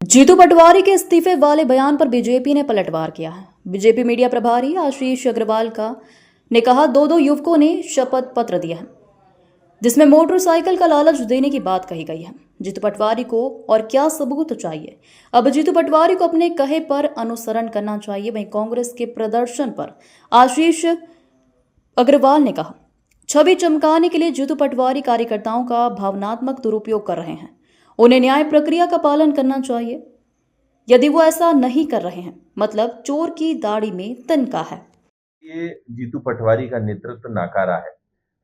जीतू पटवारी के इस्तीफे वाले बयान पर बीजेपी ने पलटवार किया है। बीजेपी मीडिया प्रभारी आशीष अग्रवाल ने कहा, दो युवकों ने शपथ पत्र दिया है जिसमें मोटरसाइकिल का लालच देने की बात कही गई है। जीतू पटवारी को और क्या सबूत चाहिए? अब जीतू पटवारी को अपने कहे पर अनुसरण करना चाहिए। वहीं कांग्रेस के प्रदर्शन पर आशीष अग्रवाल ने कहा, छवि चमकाने के लिए जीतू पटवारी कार्यकर्ताओं का भावनात्मक दुरुपयोग कर रहे हैं। उन्हें न्याय प्रक्रिया का पालन करना चाहिए। यदि वो ऐसा नहीं कर रहे हैं, मतलब चोर की दाढ़ी में तिनका है। ये जीतू पटवारी का नेतृत्व नाकारा है।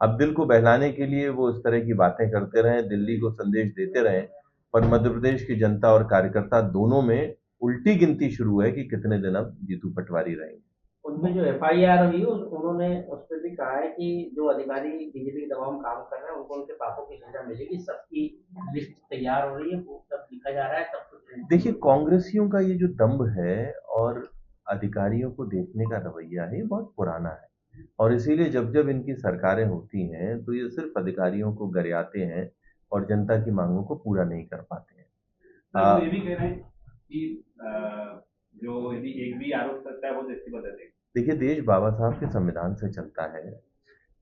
अब दिल को बहलाने के लिए वो इस तरह की बातें करते रहे, दिल्ली को संदेश देते रहे, पर मध्य प्रदेश की जनता और कार्यकर्ता दोनों में उल्टी गिनती शुरू है कि कितने दिन अब जीतू पटवारी रहेंगे। उनमें जो एफआईआर हुई उन्होंने उस पर भी कहा है कि जो अधिकारी बीजेपी के दबाव में काम कर रहे हैं उनको उनके पापों की सजा मिलेगी। सबकी लिस्ट तैयार हो रही है, वो सब लिखा जा रहा है, सब कुछ। देखिए, कांग्रेसियों का ये जो दम्भ है और अधिकारियों को देखने का रवैया है, ये बहुत पुराना है और इसीलिए जब जब इनकी सरकारें होती हैं तो ये सिर्फ अधिकारियों को गरियाते हैं और जनता की मांगों को पूरा नहीं कर पाते हैं। वो ये भी कह रहे हैं कि जो यदि एक भी आरोप करता है वो इस्तीफा दे देगा। देखिए, देश बाबा साहब के संविधान से चलता है।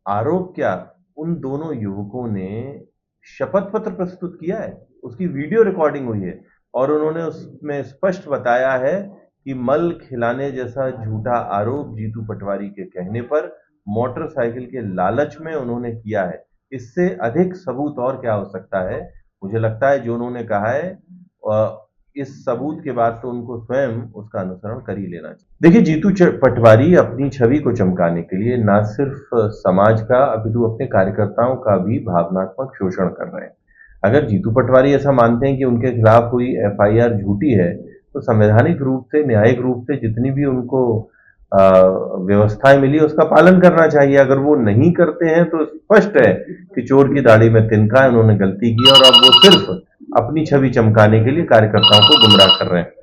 आरोप क्या, उन दोनों युवकों ने शपथ पत्र प्रस्तुत किया है, उसकी वीडियो रिकॉर्डिंग हुई है और उन्होंने उसमें स्पष्ट बताया है कि मल खिलाने जैसा झूठा आरोप जीतू पटवारी के कहने पर मोटरसाइकिल के लालच में उन्होंने किया है। इससे अधिक सबूत और क्या हो सकता है? मुझे लगता है जो उन्होंने कहा है इस सबूत के बाद तो उनको स्वयं उसका अनुसरण कर ही लेना चाहिए। देखिए, जीतू पटवारी अपनी छवि को चमकाने के लिए न सिर्फ समाज का अपितु अपने कार्यकर्ताओं का भी भावनात्मक शोषण कर रहे हैं। अगर जीतू पटवारी ऐसा मानते हैं कि उनके खिलाफ हुई एफआईआर झूठी है तो संवैधानिक रूप से, न्यायिक रूप से जितनी भी उनको व्यवस्थाएं मिली उसका पालन करना चाहिए। अगर वो नहीं करते हैं तो स्पष्ट है कि चोर की दाढ़ी में तिनका है, उन्होंने गलती की और अब वो सिर्फ अपनी छवि चमकाने के लिए कार्यकर्ताओं को गुमराह कर रहे हैं।